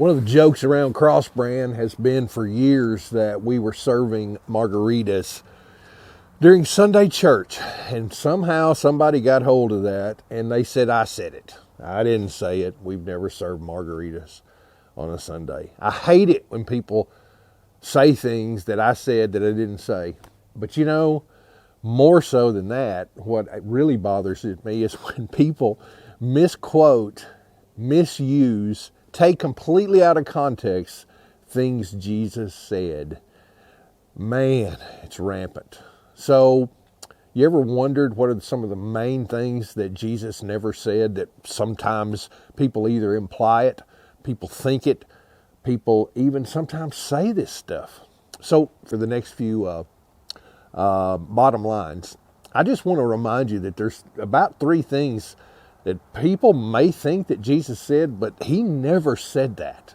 One of the jokes around Cross Brand has been for years that we were serving margaritas during Sunday church, and somehow somebody got hold of that and they said I said it. I didn't say it. We've never served margaritas on a Sunday. I hate it when people say things that I said that I didn't say. But you know, more so than that, what really bothers me is when people misquote, misuse, take completely out of context things Jesus said. Man, it's rampant. So, you ever wondered what are some of the main things that Jesus never said that sometimes people either imply it, people think it, people even sometimes say this stuff? So, for the next few bottom lines, I just want to remind you that there's about 3 things that people may think that Jesus said, but he never said that.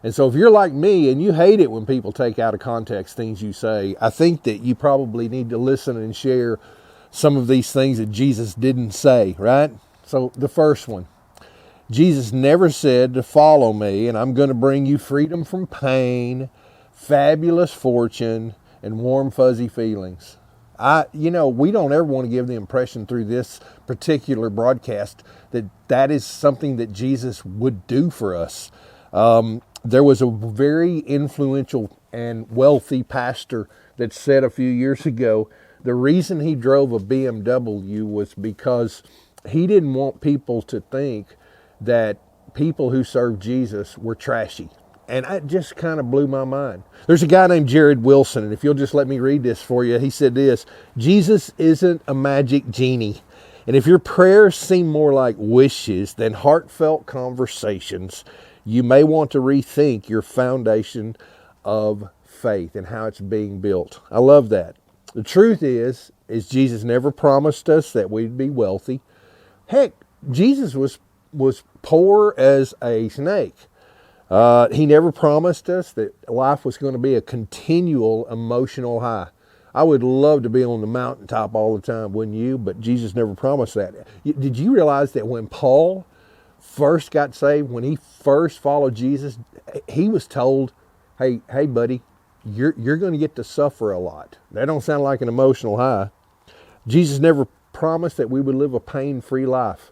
And so if you're like me and you hate it when people take out of context things you say, I think that you probably need to listen and share some of these things that Jesus didn't say, right? So the first one, Jesus never said to follow me and I'm going to bring you freedom from pain, fabulous fortune, and warm fuzzy feelings. We don't ever want to give the impression through this particular broadcast that is something that Jesus would do for us. There was a very influential and wealthy pastor that said a few years ago, the reason he drove a BMW was because he didn't want people to think that people who served Jesus were trashy. And it just kind of blew my mind. There's a guy named Jared Wilson, and if you'll just let me read this for you, he said this: Jesus isn't a magic genie. And if your prayers seem more like wishes than heartfelt conversations, you may want to rethink your foundation of faith and how it's being built. I love that. The truth is Jesus never promised us that we'd be wealthy. Heck, Jesus was poor as a snake. He never promised us that life was going to be a continual emotional high. I would love to be on the mountaintop all the time, wouldn't you? But Jesus never promised that. Did you realize that when Paul first got saved, when he first followed Jesus, he was told, hey buddy, you're going to get to suffer a lot. That don't sound like an emotional high. Jesus never promised that we would live a pain-free life.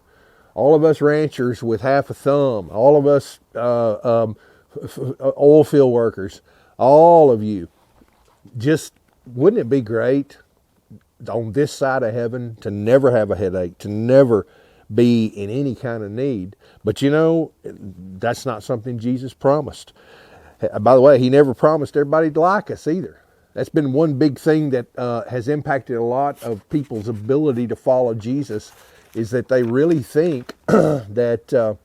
All of us ranchers with half a thumb, all of us oil field workers, all of you, just wouldn't it be great on this side of heaven to never have a headache, to never be in any kind of need? But you know, that's not something Jesus promised. By the way, he never promised everybody to like us either. That's been one big thing that has impacted a lot of people's ability to follow Jesus, is that they really think that,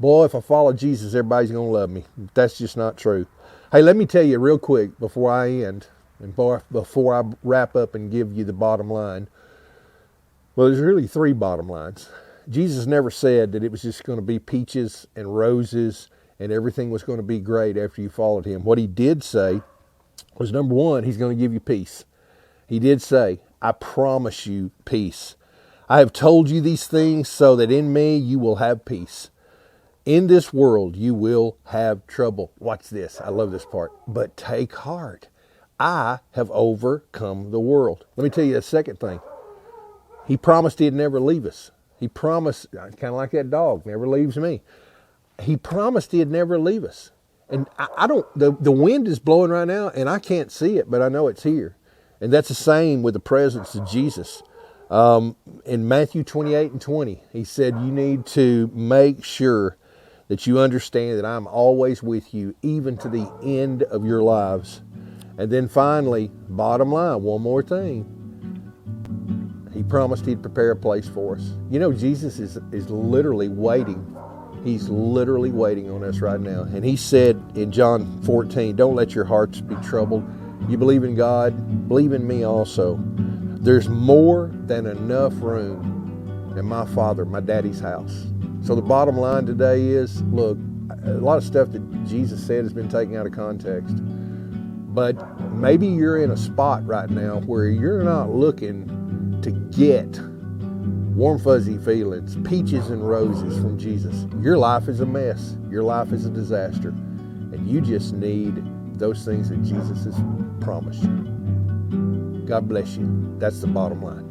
boy, if I follow Jesus, everybody's going to love me. That's just not true. Hey, let me tell you real quick before I end, and before I wrap up and give you the bottom line. Well, there's really 3 bottom lines. Jesus never said that it was just going to be peaches and roses and everything was going to be great after you followed him. What he did say was, number 1, he's going to give you peace. He did say, I promise you peace. I have told you these things so that in me you will have peace. In this world you will have trouble. Watch this. I love this part. But take heart. I have overcome the world. Let me tell you a second thing. He promised he'd never leave us. He promised, kind of like that dog, never leaves me. He promised he'd never leave us. And the wind is blowing right now and I can't see it, but I know it's here. And that's the same with the presence of Jesus. In Matthew 28:20, he said, you need to make sure that you understand that I'm always with you, even to the end of your lives. And then finally, bottom line, one more thing. He promised he'd prepare a place for us. You know, Jesus is literally waiting. He's literally waiting on us right now. And he said in John 14, don't let your hearts be troubled. You believe in God, believe in me also. There's more than enough room in my my daddy's house. So the bottom line today is, look, a lot of stuff that Jesus said has been taken out of context. But maybe you're in a spot right now where you're not looking to get warm fuzzy feelings, peaches and roses from Jesus. Your life is a mess. Your life is a disaster. And you just need those things that Jesus has promised you. God bless you. That's the bottom line.